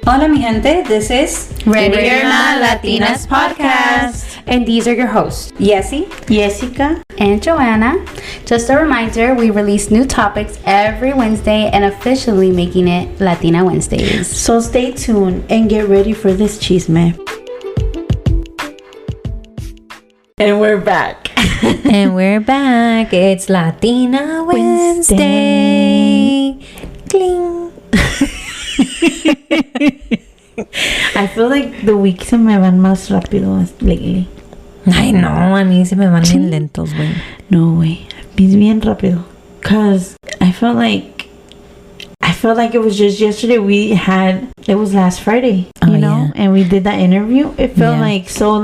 Hola, mi gente. This is Ready or Not Latinas Podcast. And these are your hosts, Yessie, Jessica, and Joanna. Just a reminder, we release new topics every Wednesday and officially making it Latina Wednesdays. so stay tuned and get ready for this chisme. And we're back. and we're back. It's Latina Wednesday. Cling. I feel like the weeks se me van más rápido lately. Ay, no, a mí se me van bien lentos, güey. No way. Es bien rápido. Cause I felt like it was just yesterday. It was last Friday, you know, yeah. and we did that interview. It felt Yeah. like so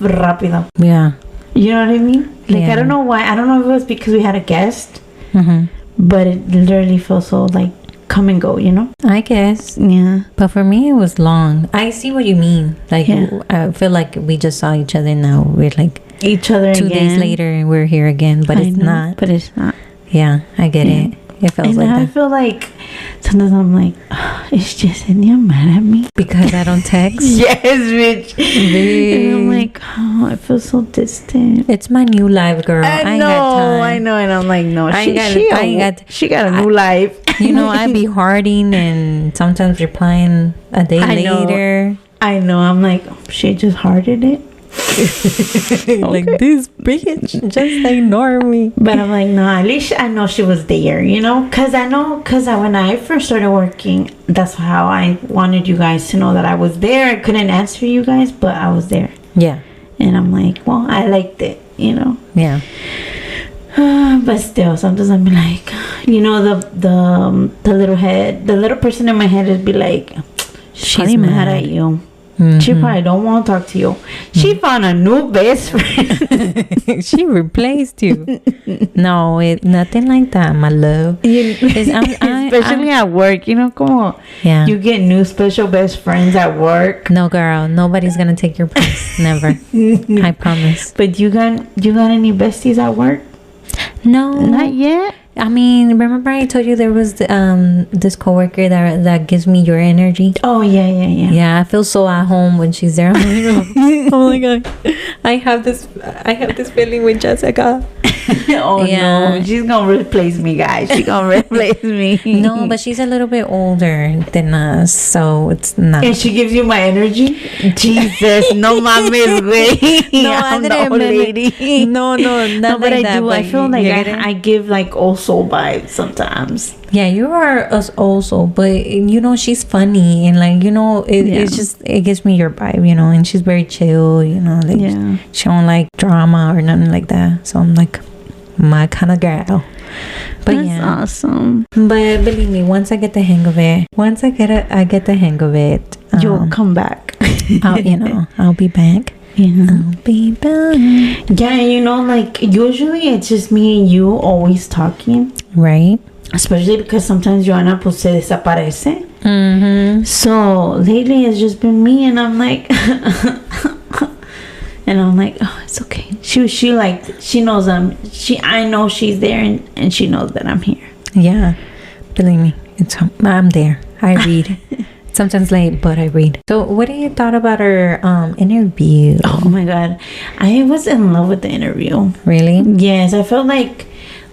rápido. Yeah. You know what I mean? Like, Yeah. I don't know why. I don't know if it was because we had a guest, Mm-hmm. but it literally felt so like come and go, you know? I guess. Yeah. But for me, it was long. I see what you mean. Like, Yeah. I feel like we just saw each other now. We're like Each other 2 again. days later and we're here again. But I it's know, not. But it's not. Yeah, I get Yeah. it. It feels And like I that. feel like sometimes I'm like, is Yesenia mad at me? Because I don't text. Yes, bitch. And I'm like, oh, I feel so distant. It's my new life, girl. I ain't got time. I know. And I'm like, no, I ain't got- she got a new life. You know, I be hearting and sometimes replying a day I know. later. I know. I'm like, oh, she just hearted it. Like, this bitch, just ignore me. But I'm like, no, at least I know she was there, you know? Because when I first started working, that's how I wanted you guys to know that I was there. I couldn't answer you guys, but I was there. Yeah, And I'm like, well, I liked it, you know? yeah. But still, sometimes I'm like, you know, the little person in my head would be like, she's probably mad at you. She probably don't want to talk to you. She found a new best friend. She replaced you. No, nothing like that, my love. Especially at work, you know, como Yeah. you get new special best friends at work. No, girl, nobody's gonna take your place. Never. I promise. But you got any besties at work? No, Not yet. I mean, remember I told you there was this coworker that gives me your energy. Oh yeah. Yeah, I feel so at home when she's there. I'm like, oh my god, I have this feeling with Jessica. Oh Yeah. no, she's gonna replace me, guys. She's gonna replace me. No, but she's a little bit older than us, so it's not. And she gives you my energy. Jesus, no mames, güey. No, I'm I the didn't old mean it. lady. No, not No, but like I that, do. but I feel like you get it? I give like old soul vibes sometimes. Yeah, you are us also, but you know she's funny and like it's just it gives me your vibe, you know, and she's very chill, you know, like Yeah. she don't like drama or nothing like that. So I'm like my kind of girl. But That's yeah, awesome. but believe me, once I get the hang of it, You'll come back. I'll be back. Yeah. I'll be back. Yeah, you know, like usually it's just me and you always talking. Right. Especially because sometimes Joanna pues se desaparece. Mm-hmm. So lately it's just been me and I'm like oh, it's okay. She knows I know she's there and she knows that I'm here. Yeah, believe me, I'm there. I read. Sometimes late, but I read. So what do you thought about our interview? Oh my god, I was in love with the interview. Really? Yes, I felt like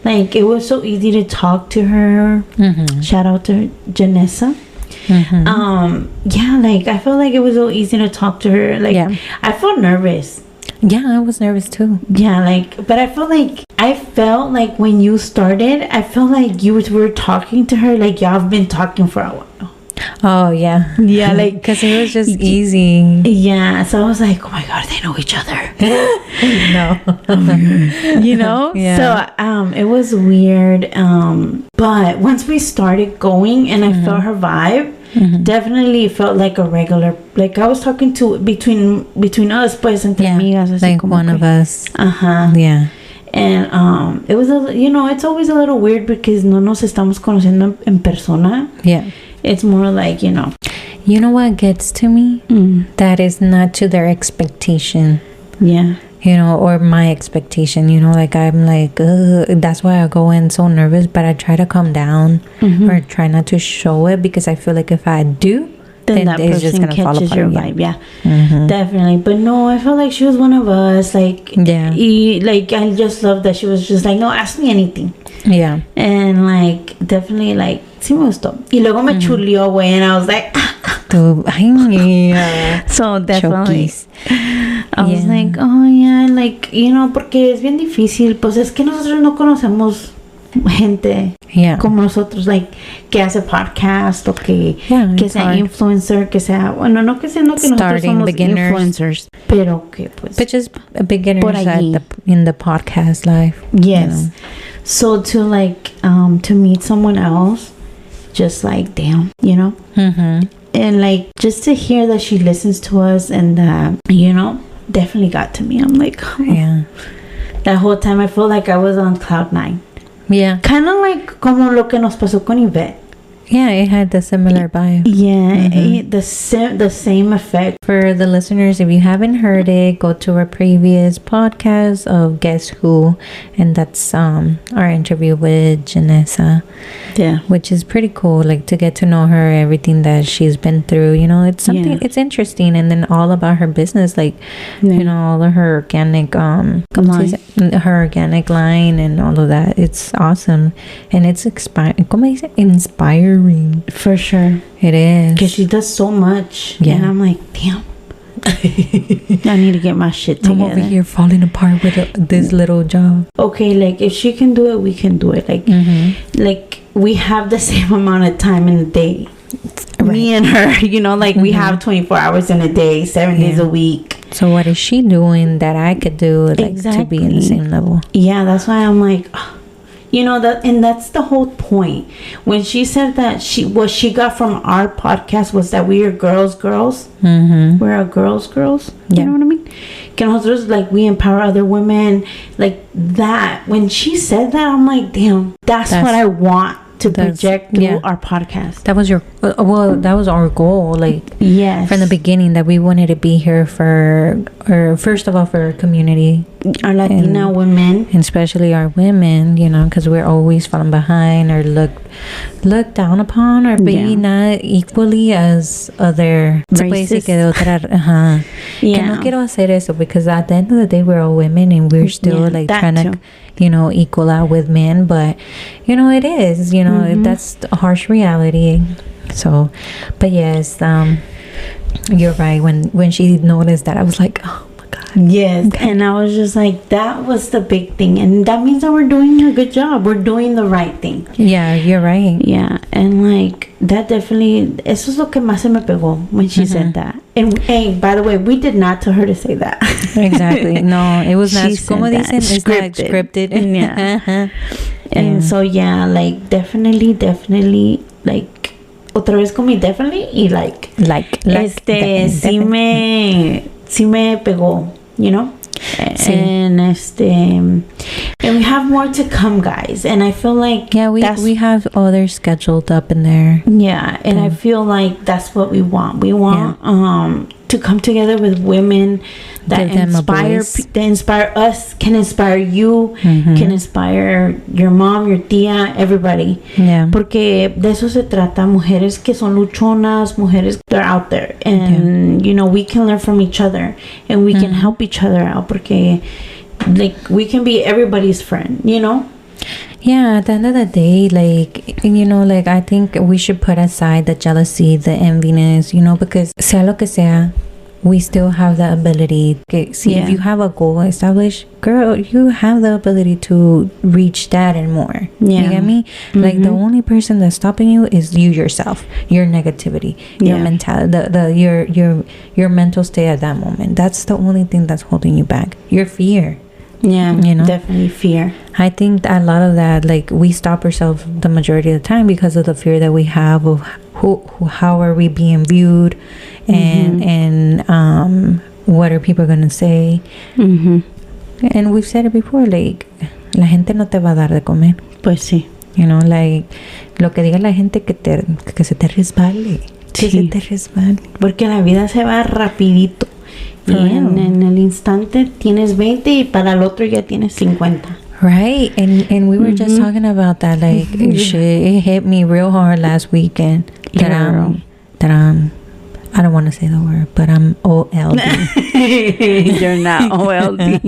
it was so easy to talk to her. Mm-hmm. Shout out to Janessa. Mm-hmm. Yeah, like I felt like it was so easy to talk to her. Like Yeah. I felt nervous. Yeah, I was nervous too. Yeah, but I felt like when you started, I felt like you were talking to her like y'all have been talking for a while. Oh yeah. Yeah, like because it was just easy. Yeah, so I was like, oh my god, they know each other. No. You know? Yeah. So it was weird. But once we started going and I felt her vibe, definitely felt like a regular, like I was talking to between us, pues entre amigas, así like como one que, of us. Yeah. And it was it's always a little weird because no nos estamos conociendo en persona. Yeah. It's more like, You know what gets to me? That is not to their expectation. Yeah. Or my expectation, like I'm like, that's why I go in so nervous, but I try to calm down or try not to show it because I feel like if I do, then that it's just person gonna fall catches apart, your yeah. vibe. Yeah, Mhm. definitely. But no, I felt like she was one of us. Like, Yeah. like I just love that she was just like, no, ask me anything. Yeah. And like, definitely, like, sí me gustó. Y luego me chuleó, güey, and I was like, Yeah. so definitely. Chokies. I was Yeah. like, oh yeah, like, porque es bien difícil. Pues es que nosotros no conocemos gente Yeah. como nosotros, like, que hace podcast o que Yeah, que it's sea hard. influencer, que sea, bueno, no que sea, no que nosotros Starting somos beginners. influencers, pero que pues, But just beginners Por allí. in the podcast life. yes. So to like, to meet someone else, just like, damn, Mm-hmm. and like, just to hear that she listens to us and definitely got to me. I'm like, oh. Yeah. That whole time I felt like I was on cloud 9. Yeah. Kind of like como lo que nos pasó con Yvette. Yeah, it had the similar vibe. Yeah, the same effect. For the listeners, if you haven't heard it, go to our previous podcast of Guess Who, and that's our interview with Janessa, Yeah. which is pretty cool, like to get to know her, everything that she's been through. It's something, Yeah. it's interesting, and then all about her business, like all of her organic Line. her organic line and all of that. It's awesome, and it's inspiring. For sure. It is. Because she does so much. Yeah. And I'm like, damn. I need to get my shit I'm together. over here falling apart with this little job. Okay, like, if she can do it, we can do it. Like, like we have the same amount of time in a day. Me and her, like, we have 24 hours in a day, 7 days a week. So what is she doing that I could do, like, to be in the same level? Yeah, that's why I'm like, and that's the whole point. When she said that what she got from our podcast was that we are girls. We're a girls. You Yeah. know what I mean? Que nosotros, like, we empower other women, like that. When she said that, I'm like, damn, that's what I want to project through our podcast. That was that was our goal, like, Yes, from the beginning, that we wanted to be here first of all, for our community, our Latina women, and especially our women, because we're always falling behind or looked down upon, or maybe not equally as other Racist. Que no quiero hacer eso, because at the end of the day, we're all women, and we're still like trying to equal out with men, but it is, that's a harsh reality. So, but yes, you're right. When she noticed that, I was like, oh my God. Yes, and I was just like, that was the big thing, and that means that we're doing a good job. We're doing the right thing. Yeah, you're right. Yeah, and like, that definitely, eso es lo que más se me pegó when she said that. And hey, by the way, we did not tell her to say that. Exactly. No, it was not. Como that. dicen, it's not scripted. Yeah. And so yeah, like, definitely, like, otra vez con mi definitely, y like sí me pegó, Sí. And we have more to come, guys, and I feel like we have others scheduled up in there. Yeah, and I feel like that's what we want. We want to come together with women that inspire us, can inspire you, can inspire your mom, your tía, everybody. Yeah. Porque de eso se trata, mujeres que son luchonas, mujeres that are out there, and we can learn from each other, and we can help each other out, porque like, we can be everybody's friend, Yeah, at the end of the day, like, like, I think we should put aside the jealousy, the enviness, because sea lo que sea, we still have the ability. If you have a goal established, girl, you have the ability to reach that and more. Yeah. You get me? Like, the only person that's stopping you is you yourself, your negativity, your mentality, your mental state at that moment. That's the only thing that's holding you back. Your fear. Yeah, definitely fear. I think a lot of that, like, we stop ourselves the majority of the time because of the fear that we have of how are we being viewed, and what are people gonna say. And we've said it before, like, la gente no te va a dar de comer. Pues sí. Like, lo que diga la gente, que se te resbale. Que se te resbale. Porque la vida se va rapidito. Y en el instante tienes 20 y para el otro ya tienes 50. Right, and we were just talking about that, like, it hit me real hard last weekend that I'm I don't want to say the word, but I'm OLD. You're not OLD.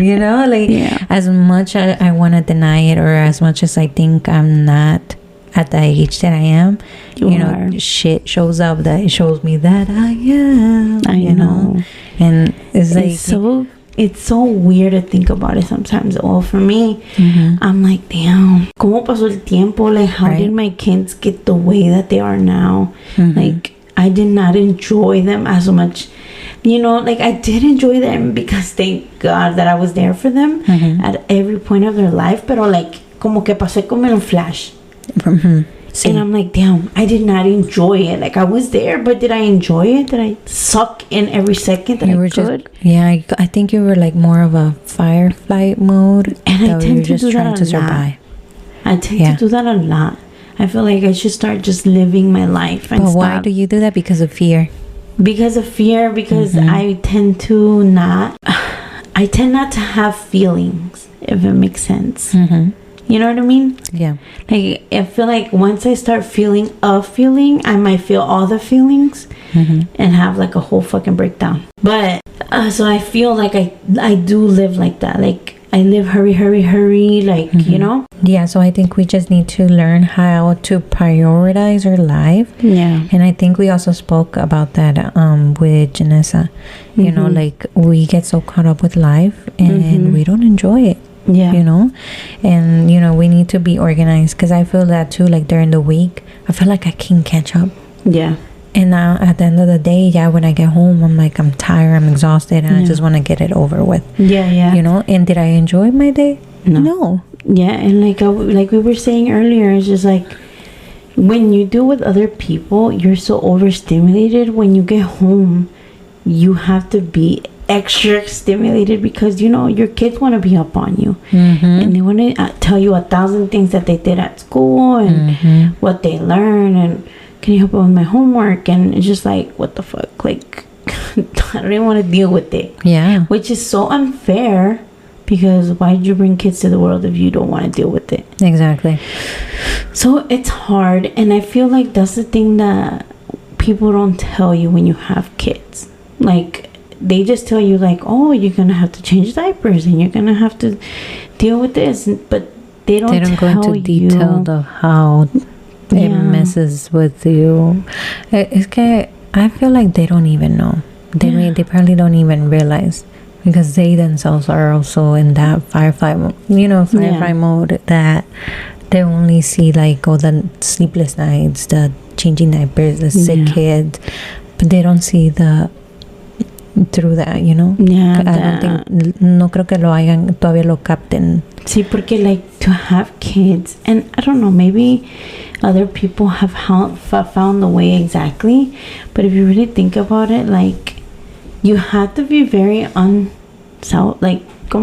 You know, like as much as I want to deny it, or as much as I think I'm not at the age that I am, you know, shit shows up that it shows me that I am. I know. And it's like it's so weird to think about it sometimes. Well, for me, I'm like, damn, ¿cómo pasó el tiempo? Like, how did my kids get the way that they are now? Like, I did not enjoy them as much. You know, like, I did enjoy them because thank God that I was there for them at every point of their life. Pero, like, como que pasé como en un flash. Sí. And I'm like, damn, I did not enjoy it. Like, I was there, but did I enjoy it? Did I suck in every second that I could? I think you were like more of a firefly mode. And I tend to do that a lot. I tend to do that a lot. I feel like I should start just living my life and stop. But why do you do that? Because of fear? Because of fear. Because I tend not to have feelings, if it makes sense. You know what I mean? Yeah. Like, I feel like once I start feeling a feeling, I might feel all the feelings and have like a whole fucking breakdown. But so I feel like I do live like that. Like, I live hurry, like, you know? Yeah, so I think we just need to learn how to prioritize our life. Yeah. And I think we also spoke about that with Janessa. You know, like, we get so caught up with life and we don't enjoy it. Yeah. You know, and you know, we need to be organized, because I feel that too. Like, during the week, I feel like I can't catch up. Yeah. And now at the end of the day, when I get home, I'm like, I'm tired, I'm exhausted, and I just want to get it over with. Yeah. You know, and did I enjoy my day? No. Yeah, and like we were saying earlier, it's just like, when you deal with other people, you're so overstimulated. When you get home, you have to be extra stimulated, because you know your kids want to be up on you and they want to tell you 1,000 things that they did at school and what they learned, and can you help with my homework, and it's just like, what the fuck, like I don't even want to deal with it. Which is so unfair, because why did you bring kids to the world if you don't want to deal with it? Exactly. So it's hard, and I feel like that's the thing that people don't tell you when you have kids. Like, they just tell you like, oh, you're gonna have to change diapers and you're gonna have to deal with this, but they don't go into detail of how it messes with you. It's que I feel like they don't even know. They probably don't even realize, because they themselves are also in that firefly mode, that they only see like all the sleepless nights, the changing diapers, the sick kids, but they don't see the through that, you know. I don't think, no creo que todavía lo capten. Sí, porque like, to have kids, and I don't know, maybe other people have found the way exactly, but if you really think about it, like, you have to be very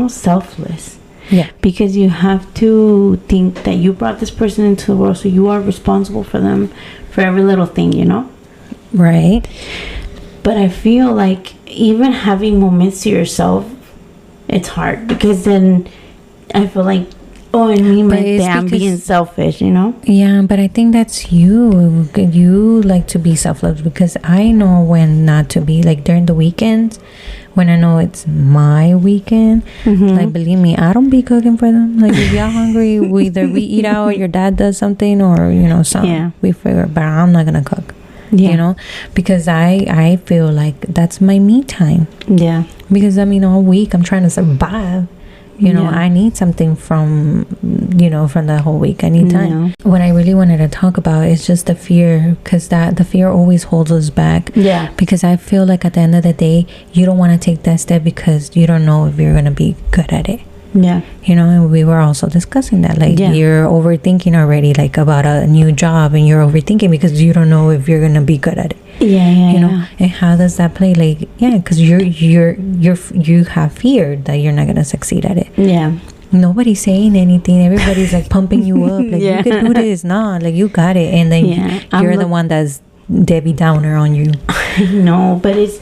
selfless. Yeah. Because you have to think that you brought this person into the world, so you are responsible for them, for every little thing, you know. Right. But I feel like even having moments to yourself, it's hard, because then I feel like, oh, I mean, I'm being selfish, you know? Yeah, but I think that's you. You like to be selfless, because I know when not to be. Like, during the weekends, when I know it's my weekend, like, believe me, I don't be cooking for them. Like, if y'all hungry, either we eat out, or your dad does something, or, you know, something. We figure, but I'm not gonna cook. You know, because I feel like that's my me time. Yeah. Because I mean, all week I'm trying to survive. You know, I need something from the whole week. I need time. What I really wanted to talk about is just the fear, because the fear always holds us back. Yeah. Because I feel like at the end of the day, you don't want to take that step because you don't know if you're gonna be good at it. Yeah. You know, and we were also discussing that, like, you're overthinking already, like, about a new job, and you're overthinking because you don't know if you're gonna be good at it. You know. And how does that play? Like, because you have fear that you're not gonna succeed at it. Nobody's saying anything. Everybody's like pumping you up, like, you can do this. Nah, like, you got it. And then you're the one that's Debbie Downer on you. I know, but it's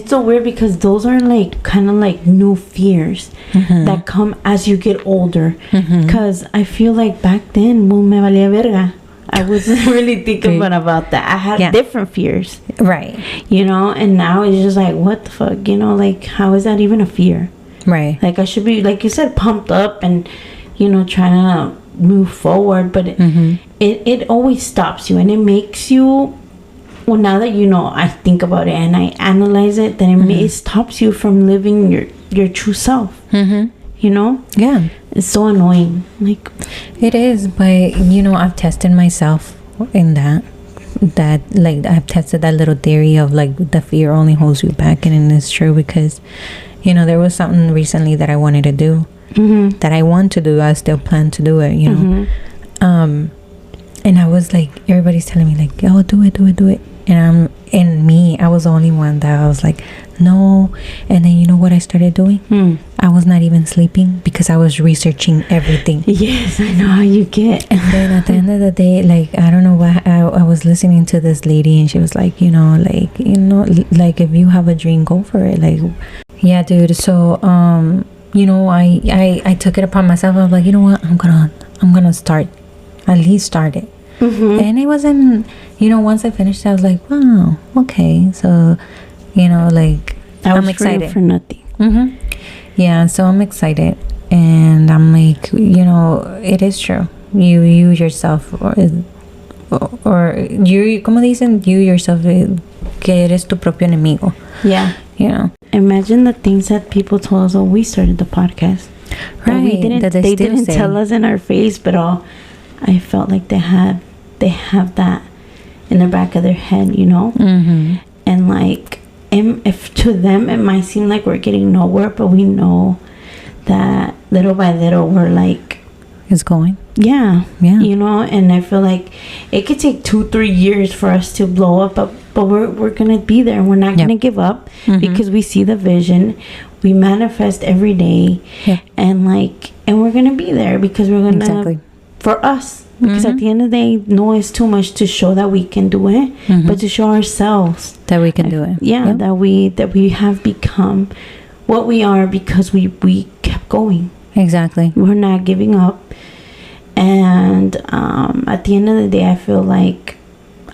so weird, because those are like kind of like new fears that come as you get older. Because I feel like back then, me valía verga. I wasn't really thinking about that. I had different fears. Right. You know, and now it's just like, what the fuck? You know, like, how is that even a fear? Right. Like, I should be, like you said, pumped up and, you know, trying to move forward. But it always stops you, and it makes you, well, now that, you know, I think about it and I analyze it, then it stops you from living your true self. You know? Yeah. It's so annoying. Like, it is, but, you know, I've tested myself in that, like, I've tested that little theory of, like, the fear only holds you back, and it's true, because, you know, there was something recently that I wanted to do, that I want to do. I still plan to do it, you know. And I was like, everybody's telling me, like, oh, do it. And I was the only one that I was like, no. And then, you know what I started doing? I was not even sleeping because I was researching everything. Yes, I know how you get. And then at the end of the day, like, I don't know what, I was listening to this lady, and she was like, you know, like, if you have a dream, go for it. Like, yeah, dude. So, you know, I took it upon myself. I was like, you know what? I'm gonna start, at least start it. And it wasn't, you know, once I finished it, I was like, wow, okay. So, you know, like, I'm excited for nothing. Yeah, so I'm excited, and I'm like, you know, it is true. You yourself, or you, como dicen, you yourself, que eres tu propio enemigo. Yeah. You know. Imagine the things that people told us when we started the podcast. Right. They didn't tell us in our face, but I felt like they have that in the back of their head, you know. And like, if to them it might seem like we're getting nowhere, but we know that little by little we're like, it's going. Yeah, you know. And I feel like it could take 2-3 years for us to blow up, but we're gonna be there, and we're not gonna give up, because we see the vision, we manifest every day, and we're gonna be there, because we're gonna for us, because at the end of the day, no is too much to show that we can do it, but to show ourselves that we can do it. That we have become what we are, because we kept going. Exactly. We're not giving up. And at the end of the day, I feel like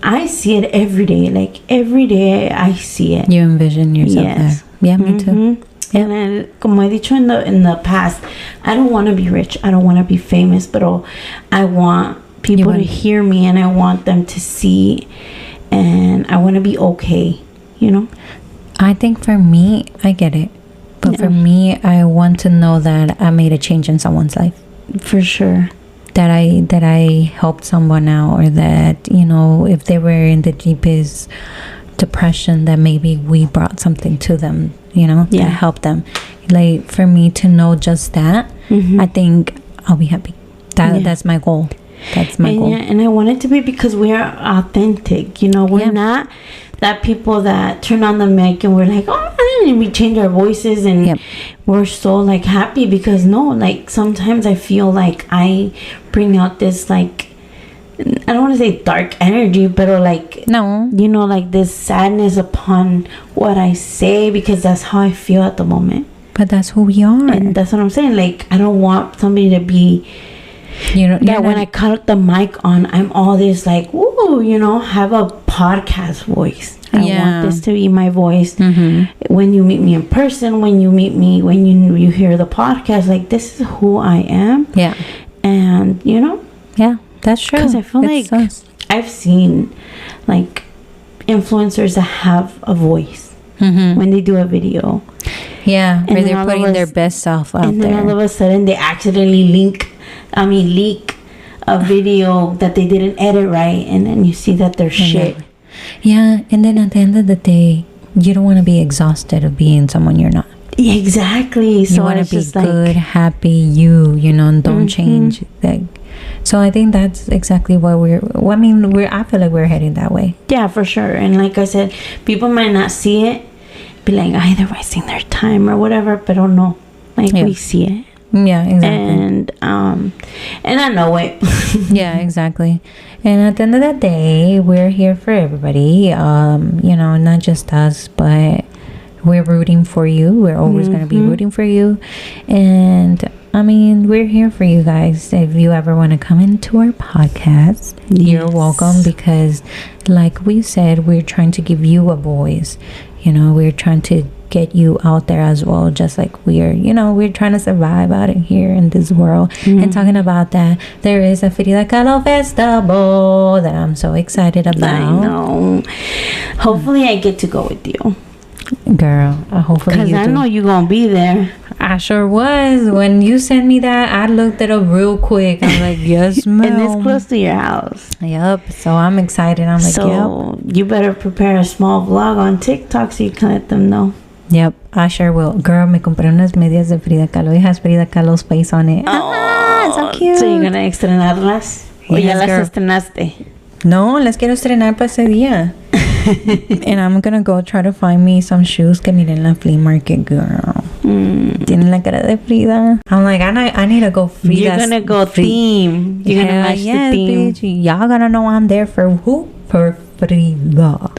I see it every day. Like, every day I see it. You envision yourself there. Yeah, me too. And then, como he dicho in the past, I don't want to be rich. I don't want to be famous, but I want people to hear me, and I want them to see, and I want to be okay, you know? I think for me, I get it. But for me, I want to know that I made a change in someone's life. For sure. That I helped someone out, or that, you know, if they were in the deepest depression, that maybe we brought something to them, you know, that helped them. Like, for me to know just that, I think I'll be happy. That's my goal. That's my goal. And I want it to be, because we are authentic, you know. We're not that people that turn on the mic and we're like, oh, and we change our voices, and we're so like happy, because no, like, sometimes I feel like I bring out this, like, I don't want to say dark energy, but like, no, you know, like this sadness upon what I say, because that's how I feel at the moment. But that's who we are, and that's what I'm saying. Like, I don't want somebody to be, you know, that when I cut the mic on, I'm all this like, woo, you know, have a podcast voice. I want this to be my voice. When you meet me in person, when you hear the podcast, like, this is who I am. Yeah. And, you know, that's true. Because I feel like I've seen like influencers that have a voice when they do a video. Yeah, where they're putting their best self out there. And then all of a sudden they accidentally leak a video that they didn't edit right, and then you see that they're shit. Yeah, and then at the end of the day, you don't want to be exhausted of being someone you're not. Yeah, exactly. You want to be good, happy, you know, and don't change. Like, so I think that's exactly what I feel like we're heading that way. Yeah, for sure. And like I said, people might not see it, be like, they're wasting their time or whatever, but don't know. Like, we see it. Yeah, exactly. And I know it. Yeah, exactly. And at the end of the day, we're here for everybody. You know, not just us, but we're rooting for you. We're always going to be rooting for you. And I mean, we're here for you guys. If you ever want to come into our podcast, you're welcome, because like we said, we're trying to give you a voice. We're trying to get you out there as well, just like we're trying to survive out here in this world. And talking about that, there is a Frida Kahlo festival that I'm so excited about. I know. Hopefully I get to go with you, girl. Hopefully you do. Because I know you're gonna be there. I sure was. When you sent me that, I looked it up real quick. I'm like, yes, ma'am. And it's close to your house. Yep. So I'm excited. I'm like, yep. You better prepare a small vlog on TikTok so you can let them know. Yep, I sure will. Girl, me compré unas medias de Frida Kahlo. It has Frida Kahlo's face on it. Oh, so cute. So you're gonna estrenarlas? ¿O ya las estrenaste? No, las quiero estrenar para ese día. And I'm gonna go try to find me some shoes que miré en la flea market, girl. Tienen la cara de Frida. I'm like, I need to go Frida. You're gonna go theme. You're gonna match the theme. Bitch. Y'all gonna know I'm there for who? For Frida.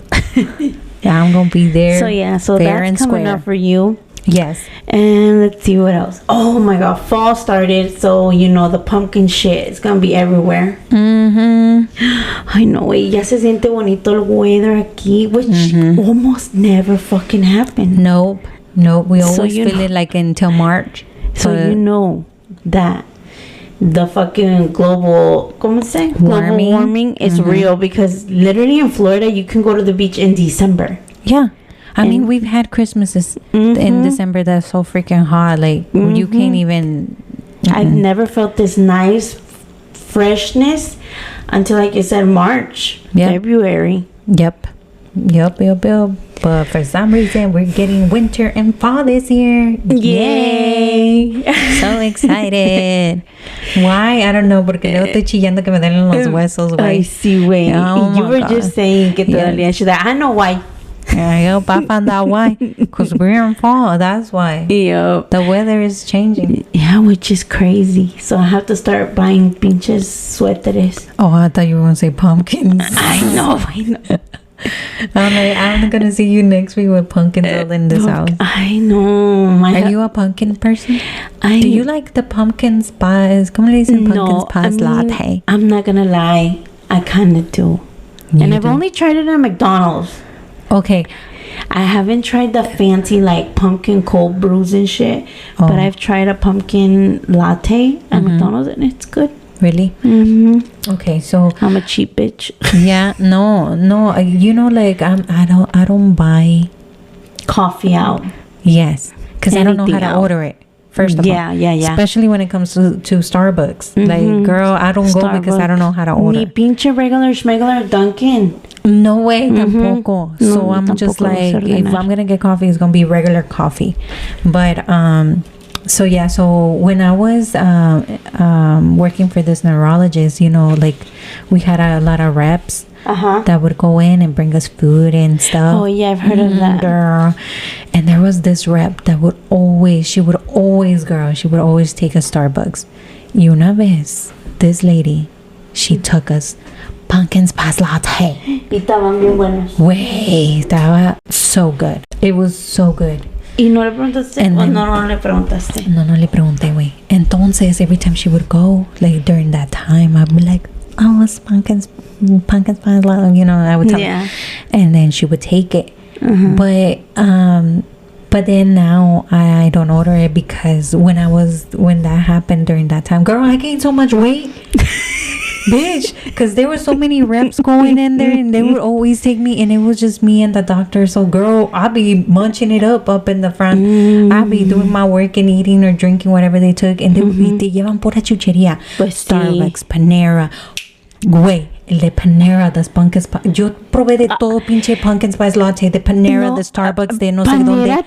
Yeah, I'm gonna be there. So that's coming up for you. Yes. And let's see what else. Oh my god, fall started, so the pumpkin shit is gonna be everywhere. I know, ya se siente bonito el weather aquí, which almost never fucking happened. Nope. We always feel it like until March. So that the fucking global warming is real, because literally in Florida you can go to the beach in December. Yeah. I mean, we've had Christmases in December that's so freaking hot. Like, you can't even... I've never felt this nice freshness until, like you said, March, February. Yep. But for some reason, we're getting winter and fall this year. Yay! So excited. Why? I don't know. Porque luego estoy chillando que me duelen los huesos, güey. Ay, sí, güey. You were just saying que te dolía. I know why. Yeah, I found out why. Because we're in fall. That's why. Yep. The weather is changing. Yeah, which is crazy. So I have to start buying pinches suéteres. Oh, I thought you were going to say pumpkins. I know. I'm going to see you next week with pumpkins all in this house. I know. Are you a pumpkin person? Do you like the pumpkin spice? ¿Cómo le dicen pumpkin spice latte? I'm not going to lie. I kind of do. I've only tried it at McDonald's. Okay. I haven't tried the fancy like pumpkin cold brews and shit, but I've tried a pumpkin latte at McDonald's and it's good. Really? Okay, so I'm a cheap bitch. Yeah, no. Like I don't buy coffee out. Yes, because I don't know how to order it. First of all, yeah. Especially when it comes to Starbucks. Like, girl, I don't go because I don't know how to order. Ni pinche regular schmegular Dunkin'. No way, tampoco. So I'm just like, if I'm gonna get coffee, it's gonna be regular coffee. But so when I was working for this neurologist, like we had a lot of reps that would go in and bring us food and stuff. Oh yeah, I've heard of that, girl. And there was this rep that would always take a Starbucks. Y una vez, this lady, she took us pumpkin spice latte. Y estaban bien buenos. Güey, estaba so good. It was so good. ¿Y no le preguntaste? No le preguntaste. No le pregunté, güey. Entonces, every time she would go, like during that time, I'd be like, oh, it's pumpkin spice latte, I would tell her. And then she would take it. But then now I don't order it because when that happened during that time, girl, I gained so much weight. Bitch, because there were so many reps going in there and they would always take me, and it was just me and the doctor. So girl, I'll be munching it up in the front. I'll be doing my work and eating or drinking whatever they took, and they would be, te llevan pura chuchería. Starbucks, Panera. Güey, el de Panera, the pumpkin spice. Yo probé de todo pinche pumpkin spice latte, de Panera, de Starbucks, de no sé dónde. Panera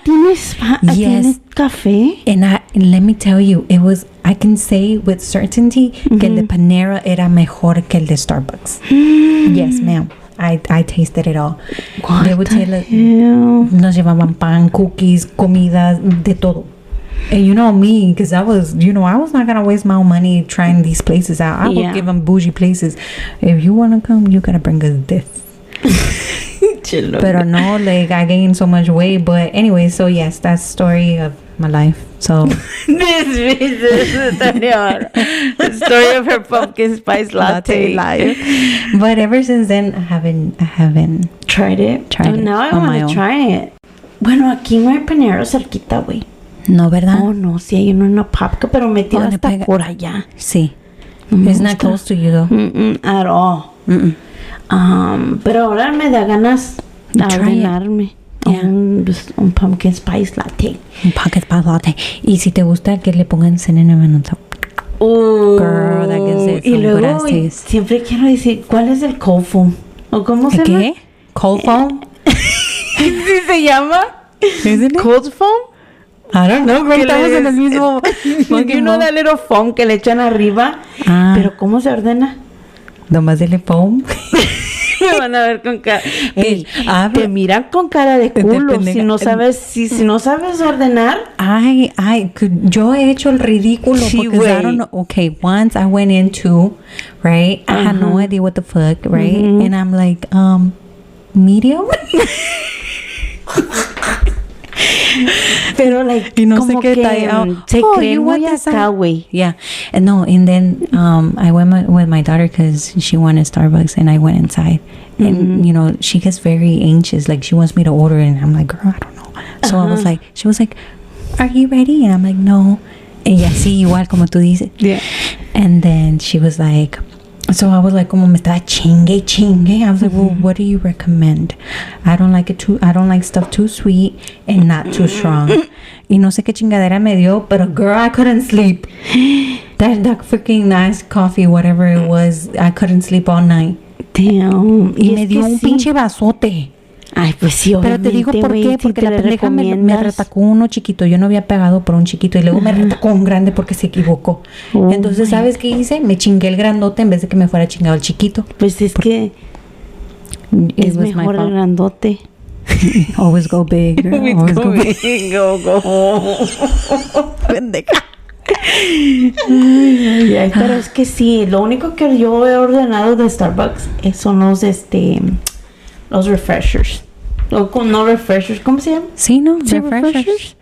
tienes café. And let me tell you, it was, I can say with certainty que el de Panera era mejor que el de Starbucks. Yes, ma'am. I tasted it all. What the hell? Nos llevaban pan, cookies, comidas, de todo. And you know me, because I was not gonna waste my money trying these places out. I would give them bougie places. If you wanna come, you gotta bring us this. But no, like I gained so much weight. But anyway, so yes, that's the story of my life. So this is the story of her pumpkin spice latte life. But ever since then, I haven't tried it. Now I want to try it. Bueno, aquí no hay Panera cerquita, güey. No, ¿verdad? Oh, no, sí hay uno en Apopka, pero metido hasta por allá. Sí. It's not close to you, though. At all. Pero ahora me da ganas de ordenarme un pumpkin spice latte. Un pumpkin spice latte. Y si te gusta que le pongan cinnamon on top. Girl, that gives it some good ass taste. Siempre quiero decir, ¿cuál es el cold foam? ¿O cómo se llama? ¿Qué? Cold foam? ¿Sí se llama? Isn't it? Cold foam? I don't know, girl. Estamos en el mismo. You know that little foam que le echan arriba. Pero ¿cómo se ordena? Nomás dele foam. Me van a ver con cara. Hey, te miran con cara de culo si no sabes ordenar. Yo he hecho el ridículo porque I don't know. Okay, once I went into, right? I had no idea what the fuck, right? And I'm like, medium. Pero like, y no sé qué talla. Se creen muy acá, güey. Yeah. And then I went with my daughter because she wanted Starbucks, and I went inside. And you know, she gets very anxious, like she wants me to order, and I'm like, girl, I don't know. So I was like, she was like, are you ready? And I'm like, no. Y así igual como tú dices. Yeah. And then she was like, so I was like, como me estaba chingue. I was like, well, what do you recommend? I don't like stuff too sweet and not too strong. Y no sé qué chingadera me dio, but girl, I couldn't sleep. That freaking nice coffee, whatever it was, I couldn't sleep all night. Damn. Y me dio un pinche vasote. Ay, pues sí, pero te digo por qué, porque la pendeja me retacó uno chiquito. Yo no había pegado por un chiquito y luego me retacó un grande porque se equivocó. Entonces, ¿sabes qué hice? Me chingué el grandote en vez de que me fuera chingado el chiquito. Pues es que es mejor el grandote. Always go big, girl. Always go big. Go. Pendeja. Pero es que sí, lo único que yo he ordenado de Starbucks son los refreshers. No refreshers, ¿cómo se llama? Sí, no, refreshers.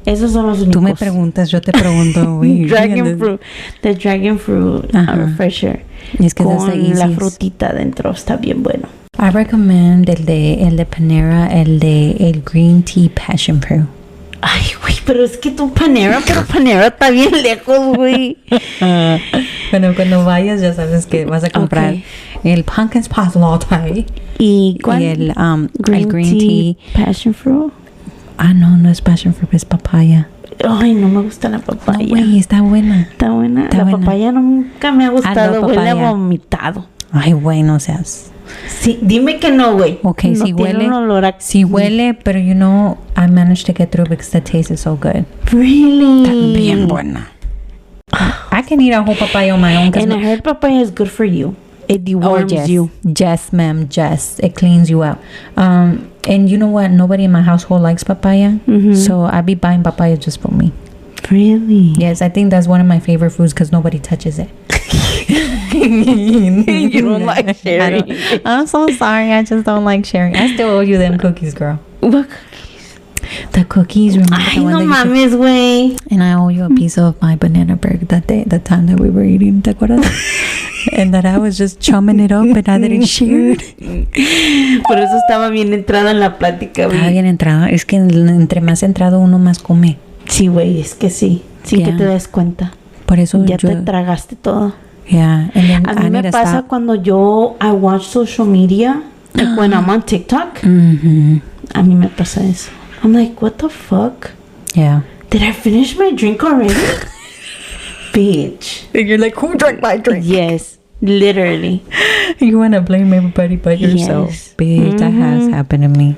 Esos son los únicos. Tú me preguntas, yo te pregunto. The dragon fruit refresher. Es que con la frutita dentro, está bien bueno. I recommend el de Panera, el green tea passion fruit. Ay, güey, pero es que Panera está bien lejos, güey. Bueno, cuando vayas ya sabes que vas a comprar el pumpkin spice latte. ¿Y cuál? Y el green tea passion fruit. No es passion fruit, es papaya. Ay, no me gusta la papaya. No, güey, está buena. Está buena. La papaya nunca me ha gustado, huele a vomitado. Ay, güey, no seas. Sí, dime que no, güey. Okay, no sí huele. Sí huele, pero you know, I managed to get through because the taste is so good. Really? Está bien buena. I can eat a whole papaya on my own. And I heard papaya is good for you. It deworms you. Yes, ma'am. Yes, it cleans you out. And you know what? Nobody in my household likes papaya, so I be buying papaya just for me. Really? Yes, I think that's one of my favorite foods because nobody touches it. You don't like sharing. I'm so sorry. I just don't like sharing. I still owe you them cookies, girl. What cookies? The cookies. Remember Ay, no mames, güey. And I owe you a piece of my banana bread that time that we were eating. ¿Te acuerdas? And that I was just chumming it up and I didn't share it. Por eso estaba bien entrada en la plática, güey. Estaba bien entrada. Es que entre más entrado uno más come. Sí, güey, es que sí. Sí que te das cuenta. Por eso ya te tragaste todo. Yeah. And then a mí me pasa cuando I watch social media, like when I'm on TikTok. A mí me pasa eso. I'm like, what the fuck? Yeah. Did I finish my drink already? Bitch. And you're like, who drank my drink? Yes. Literally. You want to blame everybody but yourself. Yes. Bitch, that has happened to me.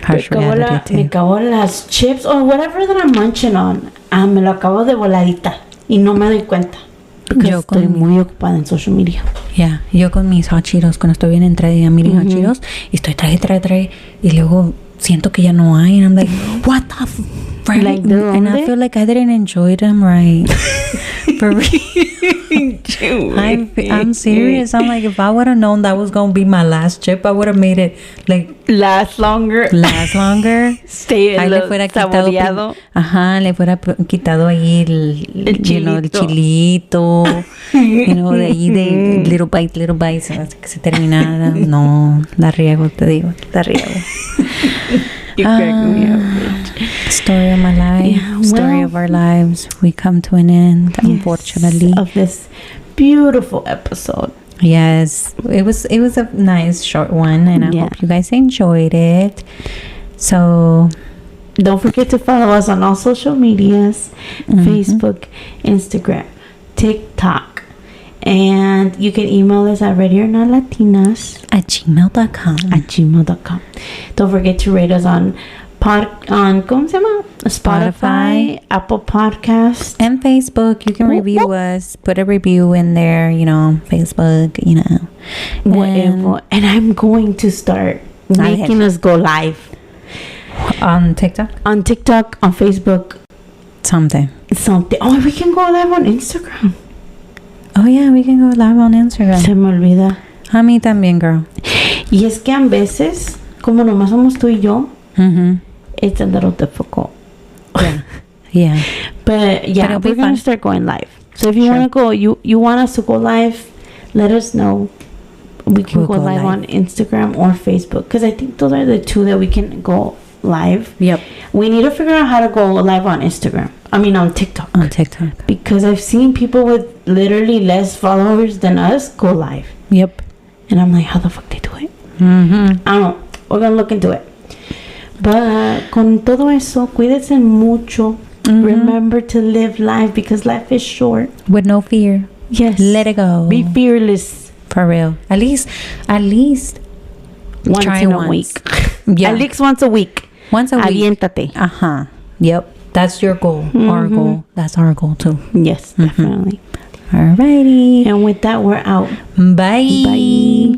Harsh reality me acabo las chips or whatever that I'm munching on. Me lo acabo de voladita. Y no me doy cuenta. Porque estoy muy ocupada en social media. Yeah. Yo con mis hot Cheetos, cuando estoy bien entrada y a mis hot Cheetos, y estoy trae. Y luego siento que ya no hay. And I'm like, what the Right. Like and I feel like I didn't enjoy them right. For real. I'm serious. I'm like, if I would have known that was gonna be my last trip, I would have made it like last longer. Stay a little saboreado. Le fuera quitado ahí el chilito. De ahí de little bites hasta que se terminara. No, la riego, te digo, la riego. You crack me up, bitch. Story of my life, story of our lives. We come to an end, unfortunately, of this beautiful episode. Yes, it was a nice short one, and I hope you guys enjoyed it. So don't forget to follow us on all social medias: Facebook, Instagram, TikTok. And you can email us at readyornotlatinas@gmail.com. Don't forget to rate us on ¿cómo se llama? Spotify, Apple Podcasts, and Facebook. You can review us. Put a review in there. Facebook. Whatever. And I'm going to start making us go live on TikTok. On Facebook. Something. Oh, we can go live on Instagram. Oh, yeah, we can go live on Instagram. Se me olvida. A mí también, girl. Y es que a veces, como nomás somos tú y yo, it's a little difficult. Yeah. But yeah, we're going to start going live. So if you want to go, you want us to go live, let us know. We can go live on Instagram or Facebook. Because I think those are the two that we can go live. Yep. We need to figure out how to go live on Instagram. I mean, on TikTok. On TikTok. Because I've seen people with literally less followers than us go live. Yep. And I'm like, how the fuck they do it? I don't know. We're going to look into it. But con todo eso, cuídense mucho. Remember to live life because life is short. With no fear. Yes. Let it go. Be fearless. For real. At least once in a week. Yeah. At least once a week. Once a week. Aviéntate. Yep. That's your goal. Our goal. That's our goal too. Yes, definitely. Alrighty. And with that, we're out. Bye. Bye.